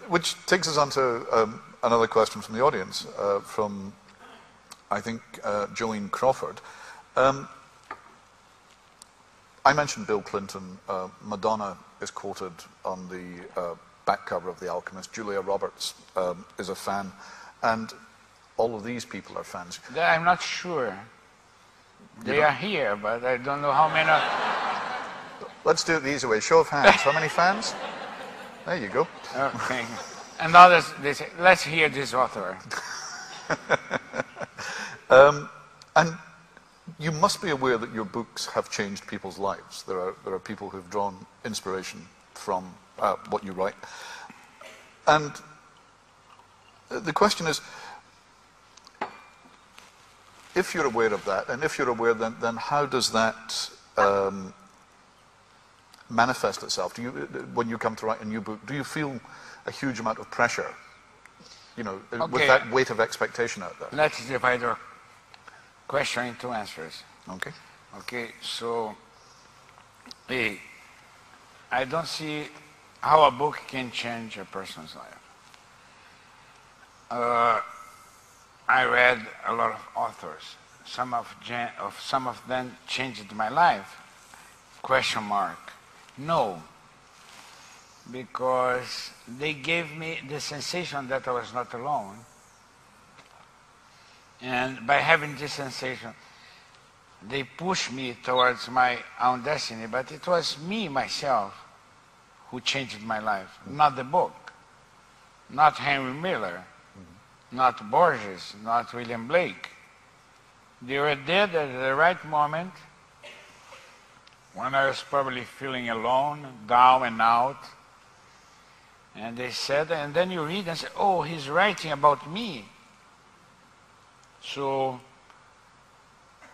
Which takes us on to another question from the audience, from, I think, Jolene Crawford. I mentioned Bill Clinton. Madonna is quoted on the back cover of The Alchemist. Julia Roberts is a fan. And all of these people are fans. I'm not sure. They are here, but I don't know how many. Let's do it the easy way. Show of hands. How many fans? There you go. Okay. And others, they say, let's hear this author. And you must be aware that your books have changed people's lives. There are people who've drawn inspiration from what you write. And the question is, if you're aware of that, and if you're aware, then how does that manifest itself? Do you, when you come to write a new book, do you feel a huge amount of pressure, you know, with that weight of expectation out there? Let's divide our question into answers. Okay. Okay, so I don't see how a book can change a person's life. I read a lot of authors. Some of them changed my life. Question mark. No. Because they gave me the sensation that I was not alone. And by having this sensation, they pushed me towards my own destiny. But it was me, myself, who changed my life, not the book, not Henry Miller, not Borges, not William Blake. They were there at the right moment when I was probably feeling alone, down and out. And they said, and then you read and say, oh, he's writing about me. So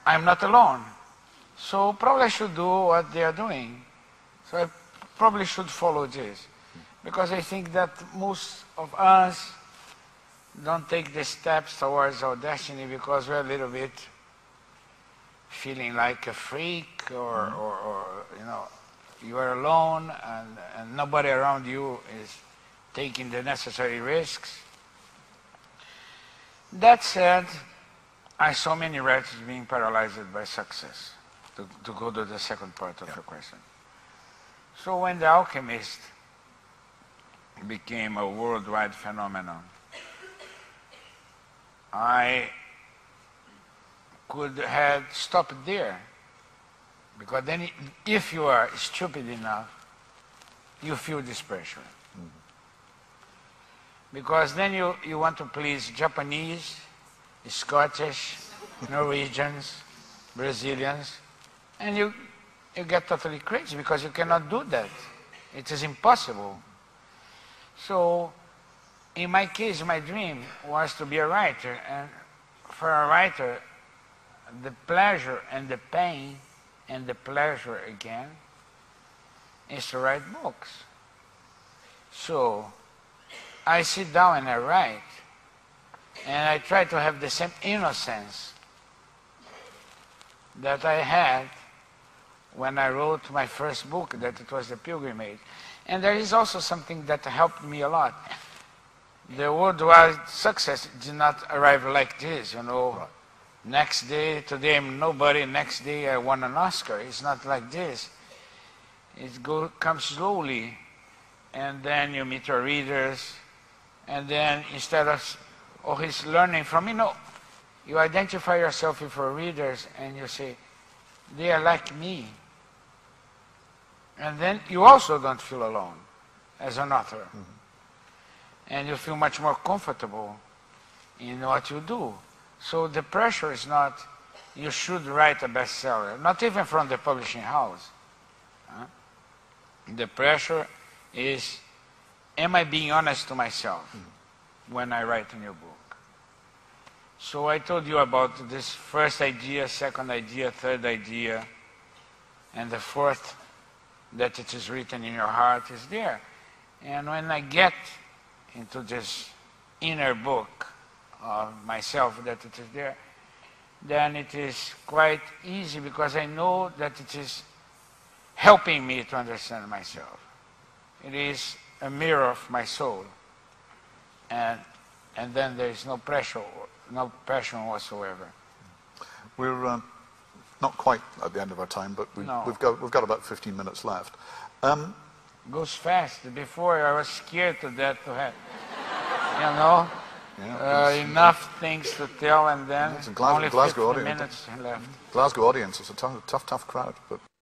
I'm not alone. So probably I should do what they are doing. So I probably should follow this. Because I think that most of us don't take the steps towards our destiny because we're a little bit feeling like a freak or you know, you are alone and nobody around you is taking the necessary risks. That said, I saw many writers being paralyzed by success, to go to the second part of your question. So when The Alchemist became a worldwide phenomenon, I could have stopped there, because then if you are stupid enough, you feel this pressure. Because then you want to please Japanese, Scottish, Norwegians, Brazilians, and you get totally crazy because you cannot do that. It is impossible. So in my case, my dream was to be a writer, and for a writer, the pleasure and the pain and the pleasure again is to write books. So I sit down and I write, and I try to have the same innocence that I had when I wrote my first book, that it was The Pilgrimage. And there is also something that helped me a lot. The worldwide success did not arrive like this, you know. Right. Next day, today I'm nobody, next day I won an Oscar. It's not like this. It comes slowly, and then you meet your readers, and then instead of, oh, he's learning from me, no. You identify yourself with your readers, and you say, they are like me. And then you also don't feel alone as an author. Mm-hmm. And you feel much more comfortable in what you do. So the pressure is not, you should write a bestseller, not even from the publishing house. The pressure is, am I being honest to myself when I write a new book? So I told you about this first idea, second idea, third idea, and the fourth, that it is written in your heart, is there. And when I get into this inner book of myself, that it is there, then it is quite easy because I know that it is helping me to understand myself. It is a mirror of my soul. And then there is no pressure, no passion whatsoever. We're not quite at the end of our time, but No. we've got about 15 minutes left. Goes fast. Before I was scared to death to have, you know, enough things to tell, and then it's a only Glasgow 15 audience. minutes left. Glasgow audience is a tough crowd, but